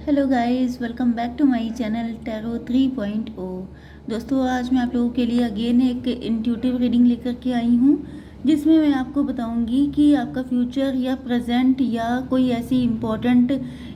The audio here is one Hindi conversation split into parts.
Hello guys, welcome back to my channel tarot 3.0। दोस्तों, आज मैं आप लोगों के लिए अगेन एक इंट्यूटिव रीडिंग लेकर के आई हूँ, जिसमें मैं आपको बताऊंगी कि आपका फ्यूचर या प्रेजेंट या कोई ऐसी इम्पोर्टेंट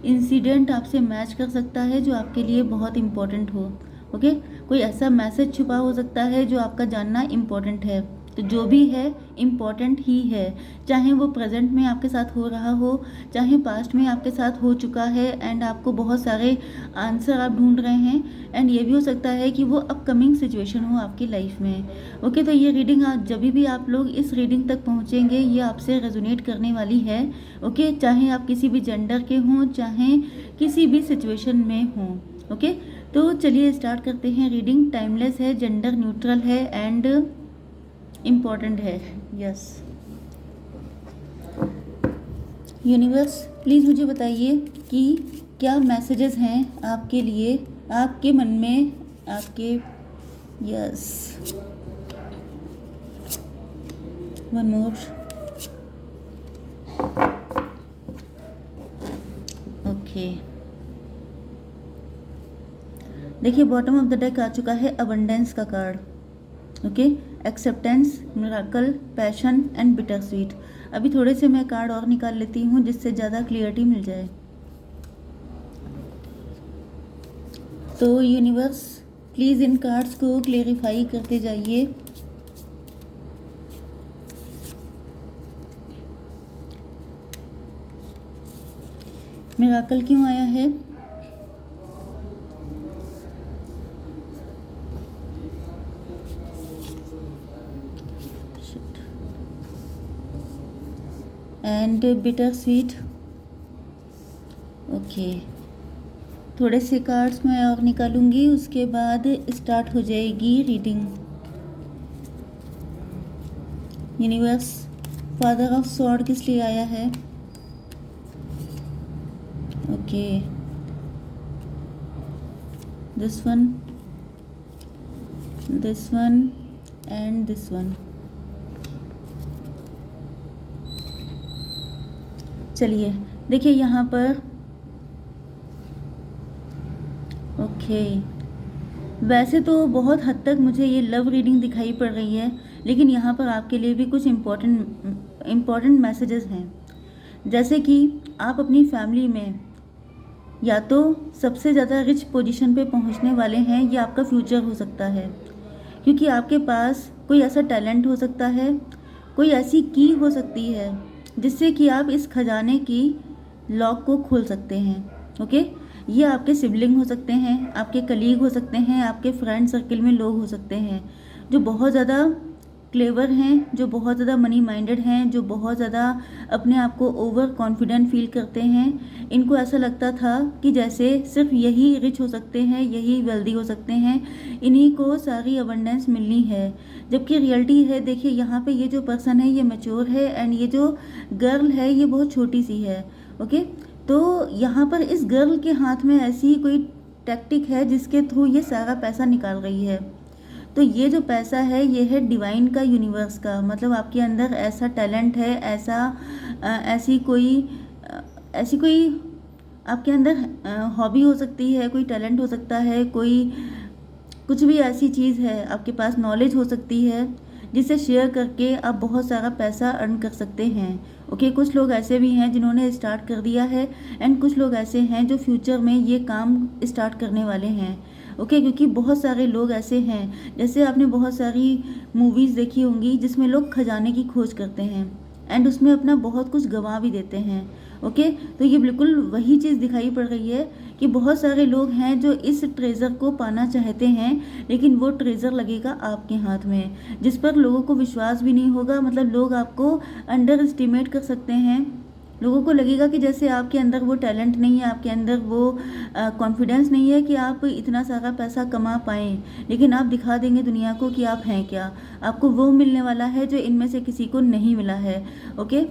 इंसिडेंट आपसे मैच कर सकता है जो आपके लिए बहुत इम्पोर्टेंट हो। ओके, कोई ऐसा मैसेज छुपा हो सकता है जो आपका जानना इम्पोर्टेंट है। तो जो भी है इम्पॉर्टेंट ही है, चाहे वो प्रेजेंट में आपके साथ हो रहा हो, चाहे पास्ट में आपके साथ हो चुका है एंड आपको बहुत सारे आंसर आप ढूंढ रहे हैं, एंड ये भी हो सकता है कि वो अपकमिंग सिचुएशन हो आपकी लाइफ में। ओके, तो ये रीडिंग आज जब भी आप लोग इस रीडिंग तक पहुँचेंगे ये आपसे रेजोनेट करने वाली है। ओके, चाहे आप किसी भी जेंडर के हों, चाहे किसी भी सिचुएशन में हों। ओके, तो चलिए स्टार्ट करते हैं। रीडिंग टाइमलेस है, जेंडर न्यूट्रल है एंड इम्पॉर्टेंट है। यस यूनिवर्स, प्लीज़ मुझे बताइए कि क्या मैसेजेस हैं आपके लिए, आपके मन में, आपके। Yes, one more. ओके, देखिए बॉटम ऑफ द डेक आ चुका है अबंडेंस का card. Okay, acceptance, miracle, passion and bitter sweet. अभी थोड़े से मैं कार्ड और निकाल लेती हूँ जिससे ज़्यादा क्लियरिटी मिल जाए। तो यूनिवर्स, प्लीज़ इन कार्ड्स को क्लेरिफाई करते जाइए। मिराकल क्यों आया है? And bitter sweet. ओके, थोड़े से कार्ड्स मैं और निकालूंगी, उसके बाद स्टार्ट हो जाएगी reading. Universe, father of sword किस लिए आया है? Okay, this one and this one. चलिए देखिए यहाँ पर। ओके, वैसे तो बहुत हद तक मुझे ये लव रीडिंग दिखाई पड़ रही है, लेकिन यहाँ पर आपके लिए भी कुछ इम्पोर्टेंट मैसेजेस हैं। जैसे कि आप अपनी फैमिली में या तो सबसे ज़्यादा रिच पोजीशन पे पहुँचने वाले हैं, या आपका फ्यूचर हो सकता है, क्योंकि आपके पास कोई ऐसा टैलेंट हो सकता है, कोई ऐसी की हो सकती है जिससे कि आप इस खजाने की लॉक को खोल सकते हैं। ओके, ये आपके सिबलिंग हो सकते हैं, आपके कलीग हो सकते हैं, आपके फ्रेंड सर्कल में लोग हो सकते हैं जो बहुत ज़्यादा क्लेवर हैं, जो बहुत ज़्यादा मनी माइंडेड हैं, जो बहुत ज़्यादा अपने आप को ओवर कॉन्फिडेंट फील करते हैं। इनको ऐसा लगता था कि जैसे सिर्फ यही रिच हो सकते हैं, यही वेल्दी हो सकते हैं, इन्हीं को सारी अबंडेंस मिलनी है। जबकि रियलिटी है, देखिए यहाँ पे ये जो पर्सन है ये मैच्योर है एंड ये जो गर्ल है ये बहुत छोटी सी है। ओके, तो यहाँ पर इस गर्ल के हाथ में ऐसी कोई टैक्टिक है जिसके थ्रू ये सारा पैसा निकाल रही है। तो ये जो पैसा है ये है डिवाइन का, यूनिवर्स का। मतलब आपके अंदर ऐसा टैलेंट है, ऐसी कोई आपके अंदर हॉबी हो सकती है, कोई टैलेंट हो सकता है, कोई कुछ भी ऐसी चीज़ है, आपके पास नॉलेज हो सकती है जिसे शेयर करके आप बहुत सारा पैसा अर्न कर सकते हैं। ओके, कुछ लोग ऐसे भी हैं जिन्होंने स्टार्ट कर दिया है एंड कुछ लोग ऐसे हैं जो फ्यूचर में ये काम स्टार्ट करने वाले हैं। ओके, क्योंकि बहुत सारे लोग ऐसे हैं, जैसे आपने बहुत सारी मूवीज़ देखी होंगी जिसमें लोग खजाने की खोज करते हैं एंड उसमें अपना बहुत कुछ गंवा भी देते हैं। ओके, तो ये बिल्कुल वही चीज़ दिखाई पड़ रही है कि बहुत सारे लोग हैं जो इस ट्रेज़र को पाना चाहते हैं, लेकिन वो ट्रेज़र लगेगा आपके हाथ में जिस पर लोगों को विश्वास भी नहीं होगा। मतलब लोग आपको अंडर एस्टिमेट कर सकते हैं, लोगों को लगेगा कि जैसे आपके अंदर वो टैलेंट नहीं है, आपके अंदर वो कॉन्फिडेंस नहीं है कि आप इतना सारा पैसा कमा पाएँ, लेकिन आप दिखा देंगे दुनिया को कि आप हैं क्या। आपको वो मिलने वाला है जो इनमें से किसी को नहीं मिला है। ओके,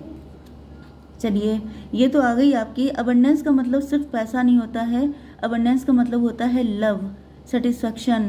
चलिए ये तो आ गई आपकी। अबंडेंस का मतलब सिर्फ पैसा नहीं होता है, अबंडेंस का मतलब होता है love, satisfaction,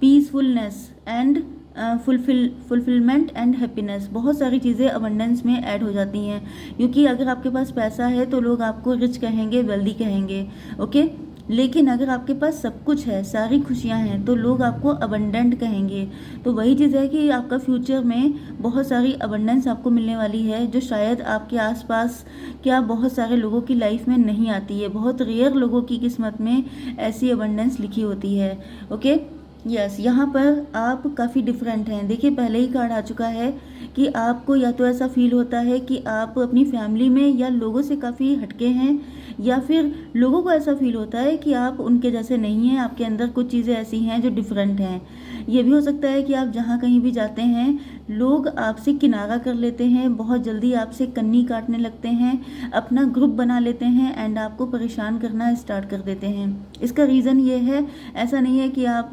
peacefulness and fulfilment and happiness, बहुत सारी चीज़ें अबंडेंस में ऐड हो जाती हैं। क्योंकि अगर आपके पास पैसा है तो लोग आपको रिच कहेंगे, वेल्दी कहेंगे, ओके। लेकिन अगर आपके पास सब कुछ है, सारी खुशियां हैं, तो लोग आपको अबंडेंट कहेंगे। तो वही चीज़ है कि आपका फ्यूचर में बहुत सारी अबंडेंस आपको मिलने वाली है, जो शायद आपके आसपास क्या बहुत सारे लोगों की लाइफ में नहीं आती है। बहुत रेयर लोगों की किस्मत में ऐसी अबंडेंस लिखी होती है, ओके। यस, यहाँ पर आप काफ़ी डिफरेंट हैं। देखिए, पहले ही कार्ड आ चुका है कि आपको या तो ऐसा फील होता है कि आप अपनी फैमिली में या लोगों से काफ़ी हटके हैं, या फिर लोगों को ऐसा फील होता है कि आप उनके जैसे नहीं हैं, आपके अंदर कुछ चीज़ें ऐसी हैं जो डिफरेंट हैं। ये भी हो सकता है कि आप जहाँ कहीं भी जाते हैं, लोग आपसे किनारा कर लेते हैं, बहुत जल्दी आपसे कन्नी काटने लगते हैं, अपना ग्रुप बना लेते हैं एंड आपको परेशान करना स्टार्ट कर देते हैं। इसका रीज़न ये है, ऐसा नहीं है कि आप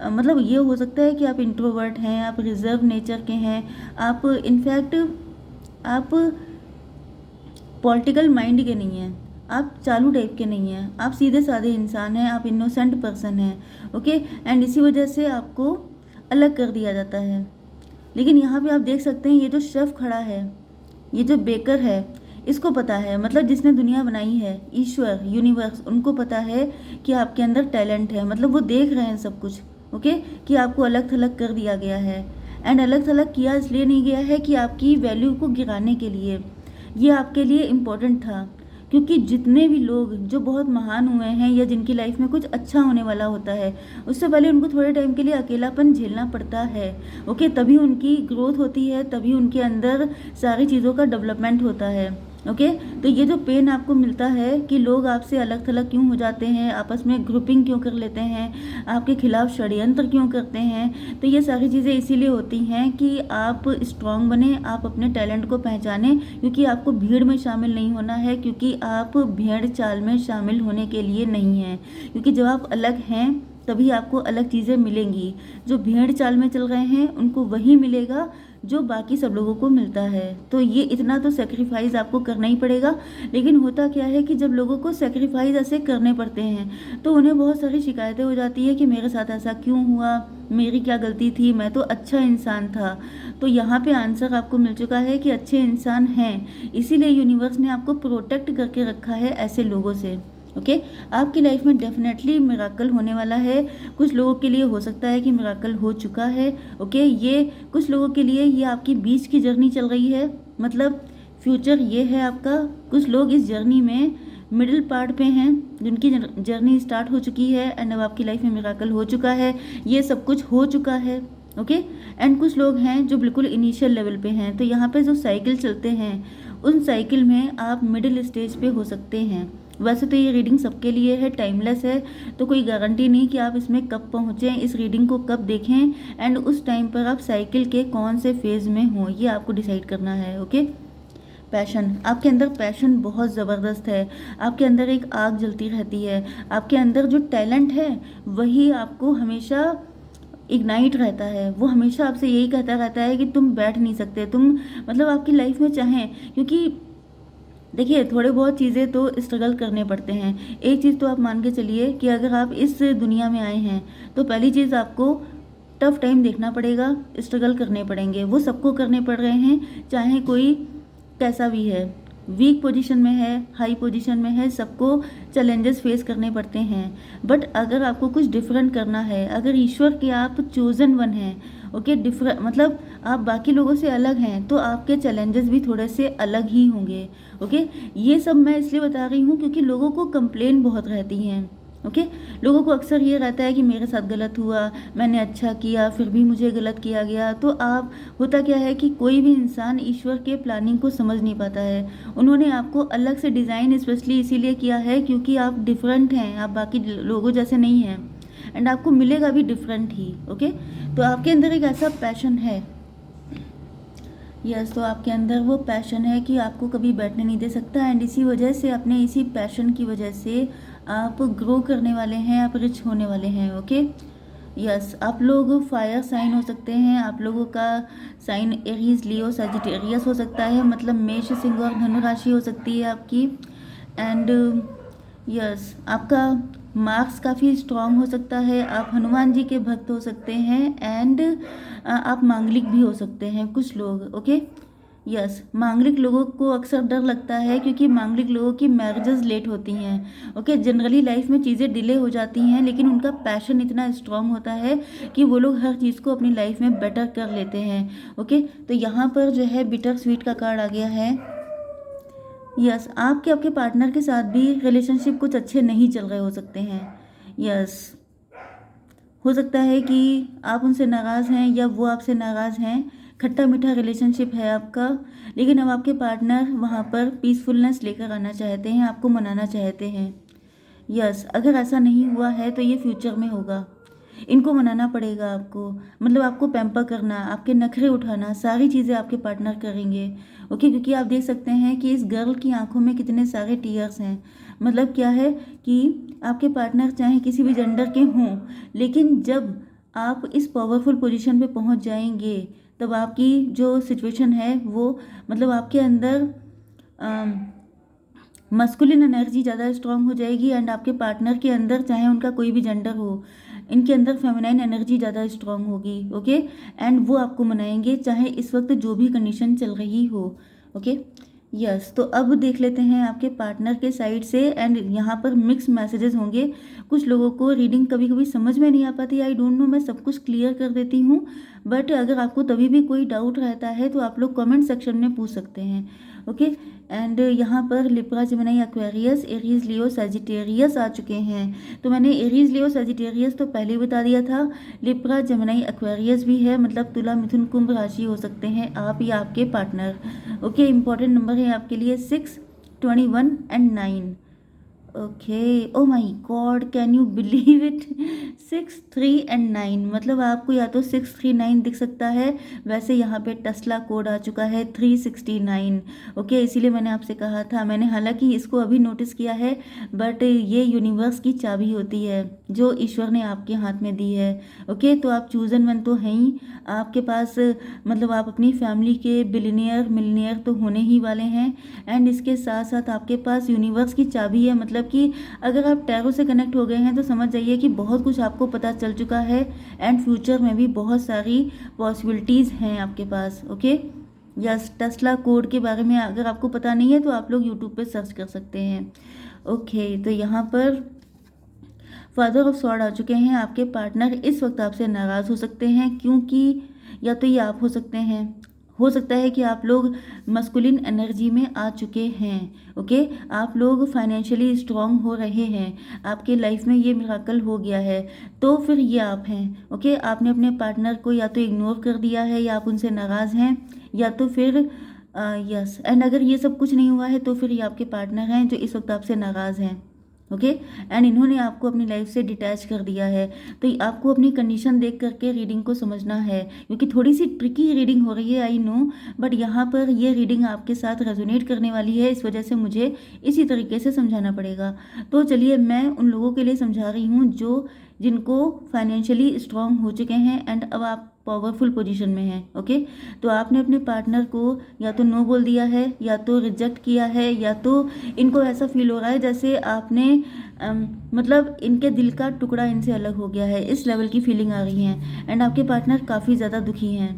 मतलब ये हो सकता है कि आप इंट्रोवर्ट हैं, आप रिजर्व नेचर के हैं, आप इनफैक्ट आप पॉलिटिकल माइंड के नहीं हैं, आप चालू टाइप के नहीं हैं, आप सीधे साधे इंसान हैं, आप इनोसेंट पर्सन हैं, ओके। एंड इसी वजह से आपको अलग कर दिया जाता है। लेकिन यहाँ पे आप देख सकते हैं, ये जो शेफ खड़ा है, ये जो बेकर है, इसको पता है, मतलब जिसने दुनिया बनाई है, ईश्वर, यूनिवर्स, उनको पता है कि आपके अंदर टैलेंट है। मतलब वो देख रहे हैं सब कुछ, ओके, कि आपको अलग थलग कर दिया गया है। एंड अलग थलग किया इसलिए नहीं गया है कि आपकी वैल्यू को गिराने के लिए, ये आपके लिए इम्पोर्टेंट था। क्योंकि जितने भी लोग जो बहुत महान हुए हैं या जिनकी लाइफ में कुछ अच्छा होने वाला होता है, उससे पहले उनको थोड़े टाइम के लिए अकेलापन झेलना पड़ता है, ओके। तभी उनकी ग्रोथ होती है, तभी उनके अंदर सारी चीज़ों का डेवलपमेंट होता है, ओके। तो ये जो पेन आपको मिलता है कि लोग आपसे अलग थलग क्यों हो जाते हैं, आपस में ग्रुपिंग क्यों कर लेते हैं, आपके खिलाफ षड्यंत्र क्यों करते हैं, तो ये सारी चीज़ें इसीलिए होती हैं कि आप स्ट्रांग बने, आप अपने टैलेंट को पहचानें। क्योंकि आपको भीड़ में शामिल नहीं होना है, क्योंकि आप भेड़ चाल में शामिल होने के लिए नहीं हैं। क्योंकि जब आप अलग हैं तभी आपको अलग चीज़ें मिलेंगी। जो भेड़ चाल में चल रहे हैं उनको वही मिलेगा जो बाकी सब लोगों को मिलता है। तो ये इतना तो सेक्रीफाइस आपको करना ही पड़ेगा। लेकिन होता क्या है कि जब लोगों को सेक्रीफाइस ऐसे करने पड़ते हैं तो उन्हें बहुत सारी शिकायतें हो जाती है कि मेरे साथ ऐसा क्यों हुआ, मेरी क्या गलती थी, मैं तो अच्छा इंसान था। तो यहाँ पे आंसर आपको मिल चुका है कि अच्छे इंसान हैं, इसीलिए यूनिवर्स ने आपको प्रोटेक्ट करके रखा है ऐसे लोगों से, ओके। आपकी लाइफ में डेफिनेटली मिराकल होने वाला है। कुछ लोगों के लिए हो सकता है कि मिराकल हो चुका है, ओके। ये कुछ लोगों के लिए ये आपकी बीच की जर्नी चल रही है, मतलब फ्यूचर ये है आपका। कुछ लोग इस जर्नी में मिडिल पार्ट पे हैं, जिनकी जर्नी स्टार्ट हो चुकी है एंड अब आपकी लाइफ में मिराकल हो चुका है, ये सब कुछ हो चुका है, ओके। एंड कुछ लोग हैं जो बिल्कुल इनिशियल लेवल पे हैं। तो यहाँ पे जो साइकिल चलते हैं, उन साइकिल में आप मिडिल स्टेज पे हो सकते हैं। वैसे तो ये रीडिंग सबके लिए है, टाइमलेस है, तो कोई गारंटी नहीं कि आप इसमें कब पहुँचें, इस रीडिंग को कब देखें एंड उस टाइम पर आप साइकिल के कौन से फेज़ में हों, ये आपको डिसाइड करना है, ओके। पैशन, आपके अंदर पैशन बहुत ज़बरदस्त है, आपके अंदर एक आग जलती रहती है, आपके अंदर जो टैलेंट है वही आपको हमेशा इग्नाइट रहता है। वो हमेशा आपसे यही कहता रहता है कि तुम बैठ नहीं सकते, तुम मतलब आपकी लाइफ में चाहें। क्योंकि देखिए, थोड़े बहुत चीज़ें तो स्ट्रगल करने पड़ते हैं। एक चीज़ तो आप मान के चलिए कि अगर आप इस दुनिया में आए हैं तो पहली चीज़ आपको टफ टाइम देखना पड़ेगा, स्ट्रगल करने पड़ेंगे, वो सबको करने पड़ रहे हैं, चाहे कोई कैसा भी है, वीक पोजीशन में है, हाई पोजीशन में है, सबको चैलेंजेस फेस करने पड़ते हैं। बट अगर आपको कुछ डिफरेंट करना है, अगर ईश्वर के आप चोजन वन हैं, ओके, डिफरेंट मतलब आप बाकी लोगों से अलग हैं, तो आपके चैलेंजेस भी थोड़े से अलग ही होंगे, ओके। ये सब मैं इसलिए बता रही हूँ क्योंकि लोगों को कंप्लेन बहुत रहती हैं, ओके। लोगों को अक्सर ये रहता है कि मेरे साथ गलत हुआ, मैंने अच्छा किया फिर भी मुझे गलत किया गया। तो आप होता क्या है कि कोई भी इंसान ईश्वर के प्लानिंग को समझ नहीं पाता है। उन्होंने आपको अलग से डिज़ाइन स्पेशली इसीलिए किया है क्योंकि आप डिफरेंट हैं, आप बाकी लोगों जैसे नहीं हैं एंड आपको मिलेगा भी डिफरेंट ही, ओके। तो आपके अंदर एक ऐसा पैशन है, यस, तो आपके अंदर वो पैशन है कि आपको कभी बैठने नहीं दे सकता एंड इसी वजह से, अपने इसी पैशन की वजह से आप ग्रो करने वाले हैं, आप रिच होने वाले हैं, ओके। यस, आप लोग फायर साइन हो सकते हैं, आप लोगों का साइन एरीज, लियो, सजिटेरियस हो सकता है, मतलब मेष, सिंह और धनु राशि हो सकती है आपकी। एंड यस, आपका मार्क्स काफ़ी स्ट्रांग हो सकता है, आप हनुमान जी के भक्त हो सकते हैं, एंड आप मांगलिक भी हो सकते हैं कुछ लोग। ओके, यस, मांगलिक लोगों को अक्सर डर लगता है क्योंकि मांगलिक लोगों की मैरिजेस लेट होती हैं। ओके, जनरली लाइफ में चीज़ें डिले हो जाती हैं, लेकिन उनका पैशन इतना स्ट्रांग होता है कि वो लोग हर चीज़ को अपनी लाइफ में बेटर कर लेते हैं। ओके, तो यहाँ पर जो है बिटर स्वीट का कार्ड आ गया है। यस, आपके पार्टनर के साथ भी रिलेशनशिप कुछ अच्छे नहीं चल रहे हो सकते हैं। यस, हो सकता है कि आप उनसे नाराज़ हैं या वो आपसे नाराज़ हैं, खट्टा मीठा रिलेशनशिप है आपका, लेकिन अब आपके पार्टनर वहाँ पर पीसफुलनेस लेकर आना चाहते हैं, आपको मनाना चाहते हैं। यस, अगर ऐसा नहीं हुआ है तो ये फ्यूचर में होगा। इनको मनाना पड़ेगा आपको, मतलब आपको पैम्पर करना, आपके नखरे उठाना, सारी चीज़ें आपके पार्टनर करेंगे। ओके, क्योंकि आप देख सकते हैं कि इस गर्ल की आंखों में कितने सारे टीयर्स हैं। मतलब क्या है कि आपके पार्टनर चाहे किसी भी जेंडर के हों, लेकिन जब आप इस पावरफुल पोजीशन पे पहुंच जाएंगे तब आपकी जो सिचुएशन है वो, मतलब आपके अंदर मस्कुलिन एनर्जी ज़्यादा स्ट्रांग हो जाएगी, एंड आपके पार्टनर के अंदर चाहे उनका कोई भी जेंडर हो, इनके अंदर फेमिनाइन एनर्जी ज़्यादा स्ट्रांग होगी। ओके, एंड वो आपको मनाएंगे चाहे इस वक्त जो भी कंडीशन चल रही हो। ओके, यस, तो अब देख लेते हैं आपके पार्टनर के साइड से, एंड यहाँ पर मिक्स मैसेजेस होंगे। कुछ लोगों को रीडिंग कभी कभी समझ में नहीं आ पाती, आई डोंट नो, मैं सब कुछ क्लियर कर देती हूँ, बट अगर आपको तभी भी कोई डाउट रहता है तो आप लोग कमेंट सेक्शन में पूछ सकते हैं। ओके, एंड यहाँ पर लिब्रा, जेमिनी, एक्वेरियस, एरीज, लियो, सजिटेरियस आ चुके हैं। तो मैंने एरीज, लियो, सजिटेरियस तो पहले ही बता दिया था। लिब्रा, जेमिनी, एक्वेरियस भी है, मतलब तुला, मिथुन, कुंभ राशि हो सकते हैं आप या आपके पार्टनर। ओके, इंपॉर्टेंट नंबर है आपके लिए 6, 21 and 9। Okay, oh my God, can you believe it, 6, 3 and 9, मतलब आपको या तो 639 दिख सकता है, वैसे यहाँ पे टेस्ला कोड आ चुका है 369। ओके, इसीलिए मैंने आपसे कहा था, मैंने हालांकि इसको अभी नोटिस किया है, बट ये यूनिवर्स की चाबी होती है जो ईश्वर ने आपके हाथ में दी है। ओके, तो आप चूजन वन तो हैं ही, आपके पास मतलब आप अपनी फैमिली के बिलियनियर मिलनियर तो होने ही वाले हैं, एंड इसके साथ साथ आपके पास यूनिवर्स की चाबी है। मतलब कि अगर आप टैरो से कनेक्ट हो गए हैं तो समझ जाइए कि बहुत कुछ आपको पता चल चुका है, एंड फ्यूचर में भी बहुत सारी पॉसिबिलिटीज़ हैं आपके पास। ओके, यस, टेस्ला कोड के बारे में अगर आपको पता नहीं है तो आप लोग यूट्यूब पे सर्च कर सकते हैं। ओके, तो यहाँ पर फादर ऑफ सॉर्ड आ चुके हैं। आपके पार्टनर इस वक्त आपसे नाराज़ हो सकते हैं, क्योंकि या तो ये आप हो सकते हैं, हो सकता है कि आप लोग मस्कुलिन एनर्जी में आ चुके हैं। ओके, आप लोग फाइनेंशियली स्ट्रांग हो रहे हैं, आपके लाइफ में ये मिराकल हो गया है, तो फिर ये आप हैं। ओके, आपने अपने पार्टनर को या तो इग्नोर कर दिया है, या आप उनसे नाराज़ हैं, या तो फिर यस, एंड अगर ये सब कुछ नहीं हुआ है तो फिर ये आपके पार्टनर हैं जो इस वक्त आपसे नाराज़ हैं। ओके, एंड इन्होंने आपको अपनी लाइफ से डिटैच कर दिया है। तो आपको अपनी कंडीशन देख करके रीडिंग को समझना है, क्योंकि थोड़ी सी ट्रिकी रीडिंग हो रही है, आई नो, बट यहाँ पर ये रीडिंग आपके साथ रेजोनेट करने वाली है, इस वजह से मुझे इसी तरीके से समझाना पड़ेगा। तो चलिए, मैं उन लोगों के लिए समझा रही हूँ जो जिनको फाइनेंशियली स्ट्रांग हो चुके हैं, एंड अब आप पावरफुल पोजीशन में हैं। ओके, तो आपने अपने पार्टनर को या तो नो बोल दिया है, या तो रिजेक्ट किया है, या तो इनको ऐसा फील हो रहा है जैसे आपने मतलब इनके दिल का टुकड़ा इनसे अलग हो गया है, इस लेवल की फीलिंग आ रही है, एंड आपके पार्टनर काफ़ी ज़्यादा दुखी हैं।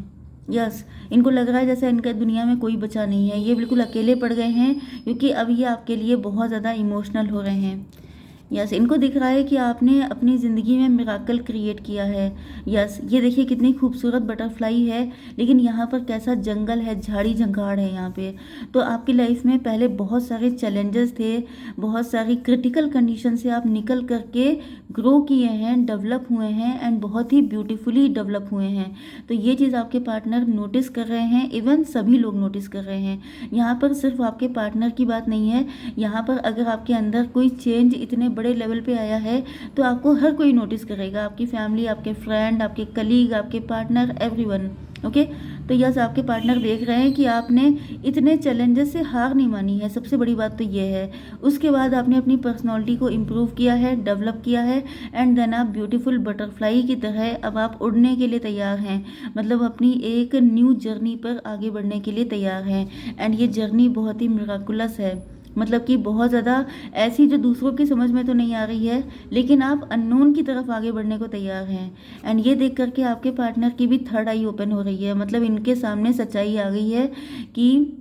यस, इनको लग रहा है जैसे इनके दुनिया में कोई बचा नहीं है, ये बिल्कुल अकेले पड़ गए हैं, क्योंकि अब ये आपके लिए बहुत ज़्यादा इमोशनल हो रहे हैं। यस, इनको दिख रहा है कि आपने अपनी ज़िंदगी में मिराकल क्रिएट किया है। यस, ये देखिए कितनी खूबसूरत बटरफ्लाई है, लेकिन यहाँ पर कैसा जंगल है, झाड़ी झंखाड़ है यहाँ पे। तो आपकी लाइफ में पहले बहुत सारे चैलेंजेस थे, बहुत सारी क्रिटिकल कंडीशन से आप निकल करके ग्रो किए हैं, डेवलप हुए हैं, एंड बहुत ही ब्यूटीफुली डेवलप हुए हैं। तो ये चीज़ आपके पार्टनर नोटिस कर रहे हैं, इवन सभी लोग नोटिस कर रहे हैं। यहाँ पर सिर्फ आपके पार्टनर की बात नहीं है, यहाँ पर अगर आपके अंदर कोई चेंज इतने बड़े लेवल पे आया है तो आपको हर कोई नोटिस करेगा, आपकी फैमिली, आपके फ्रेंड, आपके कलीग, आपके पार्टनर, एवरीवन। ओके, तो यस, आपके पार्टनर देख रहे हैं कि आपने इतने चैलेंजेस से हार नहीं मानी है, सबसे बड़ी बात तो ये है। उसके बाद आपने अपनी पर्सनालिटी को इम्प्रूव किया है, डेवलप किया है, एंड देन आप ब्यूटीफुल बटरफ्लाई की तरह अब आप उड़ने के लिए तैयार हैं, मतलब अपनी एक न्यू जर्नी पर आगे बढ़ने के लिए तैयार हैं, एंड ये जर्नी बहुत ही मिराकुलस है। मतलब कि बहुत ज़्यादा ऐसी जो दूसरों की समझ में तो नहीं आ रही है, लेकिन आप अननोन की तरफ आगे बढ़ने को तैयार हैं। एंड ये देख करके आपके पार्टनर की भी थर्ड आई ओपन हो रही है, मतलब इनके सामने सच्चाई आ गई है कि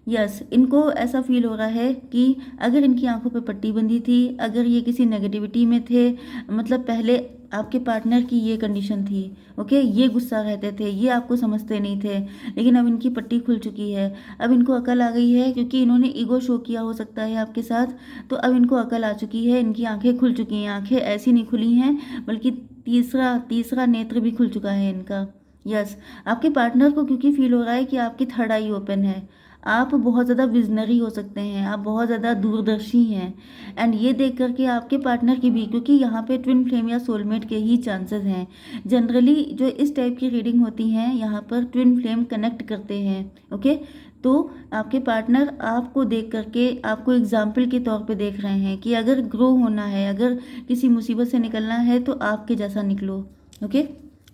यस, इनको ऐसा फील हो रहा है कि अगर इनकी आंखों पे पट्टी बंधी थी, अगर ये किसी नेगेटिविटी में थे, मतलब पहले आपके पार्टनर की ये कंडीशन थी, ओके, ये गुस्सा रहते थे, ये आपको समझते नहीं थे, लेकिन अब इनकी पट्टी खुल चुकी है। अब इनको अकल आ गई है, क्योंकि इन्होंने ईगो शो किया हो सकता है आपके साथ, तो अब इनको अकल आ चुकी है, इनकी आंखें खुल चुकी हैं। आंखें ऐसी नहीं खुली हैं, बल्कि तीसरा तीसरा नेत्र भी खुल चुका है इनका। यस, आपके पार्टनर को क्योंकि फील हो रहा है कि आपकी थर्ड आई ओपन है, आप बहुत ज़्यादा विजनरी हो सकते हैं, आप बहुत ज़्यादा दूरदर्शी हैं। एंड ये देख करके आपके पार्टनर की भी, क्योंकि यहाँ पे ट्विन फ्लेम या सोलमेट के ही चांसेस हैं। जनरली जो इस टाइप की रीडिंग होती हैं, यहाँ पर ट्विन फ्लेम कनेक्ट करते हैं, ओके। तो आपके पार्टनर आपको देख करके आपको एग्जाम्पल के तौर पे देख रहे हैं कि अगर ग्रो होना है, अगर किसी मुसीबत से निकलना है, तो आपके जैसा निकलो, ओके।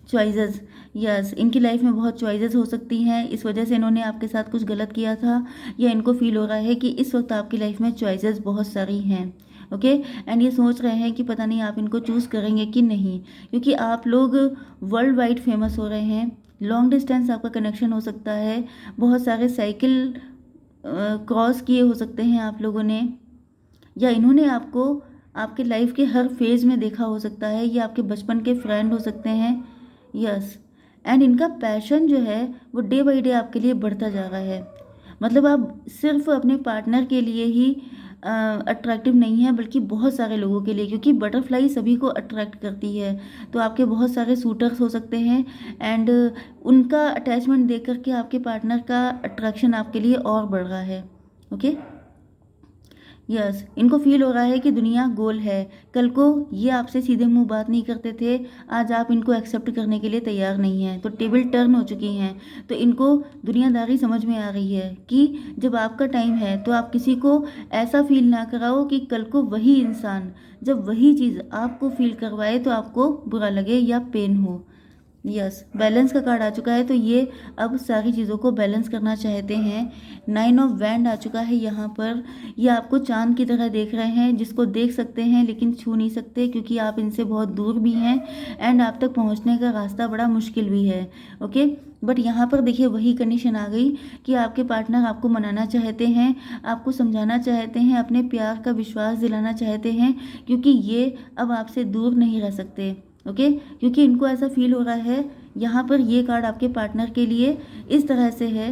चॉइसेस, यस, इनकी लाइफ में बहुत चॉइसेस हो सकती हैं, इस वजह से इन्होंने आपके साथ कुछ गलत किया था, या इनको फील हो रहा है कि इस वक्त आपकी लाइफ में चॉइसेस बहुत सारी हैं, ओके। एंड ये सोच रहे हैं कि पता नहीं आप इनको चूज़ करेंगे कि नहीं, क्योंकि आप लोग वर्ल्ड वाइड फेमस हो रहे हैं। लॉन्ग डिस्टेंस आपका कनेक्शन हो सकता है, बहुत सारे साइकिल क्रॉस किए हो सकते हैं आप लोगों ने, या इन्होंने आपको आपके लाइफ के हर फेज़ में देखा हो सकता है, ये आपके बचपन के फ्रेंड हो सकते हैं। यस, एंड इनका पैशन जो है वो डे बाई डे आपके लिए बढ़ता जा रहा है। मतलब आप सिर्फ अपने पार्टनर के लिए ही अट्रैक्टिव नहीं है, बल्कि बहुत सारे लोगों के लिए, क्योंकि बटरफ्लाई सभी को अट्रैक्ट करती है। तो आपके बहुत सारे सूटर्स हो सकते हैं, एंड उनका अटैचमेंट देख करके आपके पार्टनर का अट्रैक्शन आपके लिए और बढ़ रहा है, ओके। यस, इनको फील हो रहा है कि दुनिया गोल है। कल को ये आपसे सीधे मुंह बात नहीं करते थे, आज आप इनको एक्सेप्ट करने के लिए तैयार नहीं हैं, तो टेबल टर्न हो चुकी हैं। तो इनको दुनियादारी समझ में आ रही है कि जब आपका टाइम है तो आप किसी को ऐसा फील ना कराओ कि कल को वही इंसान जब वही चीज़ आपको फील करवाए तो आपको बुरा लगे या पेन हो। यस, बैलेंस का कार्ड आ चुका है, तो ये अब सारी चीज़ों को बैलेंस करना चाहते हैं। 9 ऑफ वैंड आ चुका है यहाँ पर। ये आपको चांद की तरह देख रहे हैं, जिसको देख सकते हैं लेकिन छू नहीं सकते, क्योंकि आप इनसे बहुत दूर भी हैं, एंड आप तक पहुँचने का रास्ता बड़ा मुश्किल भी है, ओके। बट यहाँ पर देखिए वही कंडीशन आ गई कि आपके पार्टनर आपको मनाना चाहते हैं, आपको समझाना चाहते हैं, अपने प्यार का विश्वास दिलाना चाहते हैं, क्योंकि ये अब आपसे दूर नहीं रह सकते, ओके। क्योंकि इनको ऐसा फील हो रहा है, यहाँ पर ये कार्ड आपके पार्टनर के लिए इस तरह से है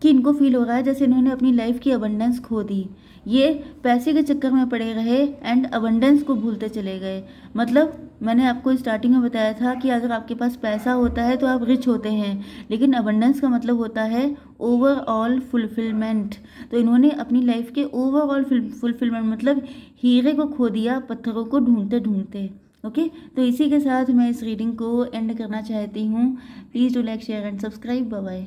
कि इनको फील हो रहा है जैसे इन्होंने अपनी लाइफ की अबंडेंस खो दी। ये पैसे के चक्कर में पड़े रहे एंड अबंडेंस को भूलते चले गए। मतलब मैंने आपको स्टार्टिंग में बताया था कि अगर आपके पास पैसा होता है तो आप रिच होते हैं, लेकिन अबंडेंस का मतलब होता है ओवरऑल फुलफिलमेंट। तो इन्होंने अपनी लाइफ के ओवरऑल फुलफिलमेंट, मतलब हीरे को खो दिया पत्थरों को ढूंढते ढूंढते, ओके। तो इसी के साथ मैं इस रीडिंग को एंड करना चाहती हूँ। Please do like, share and subscribe. Bye bye.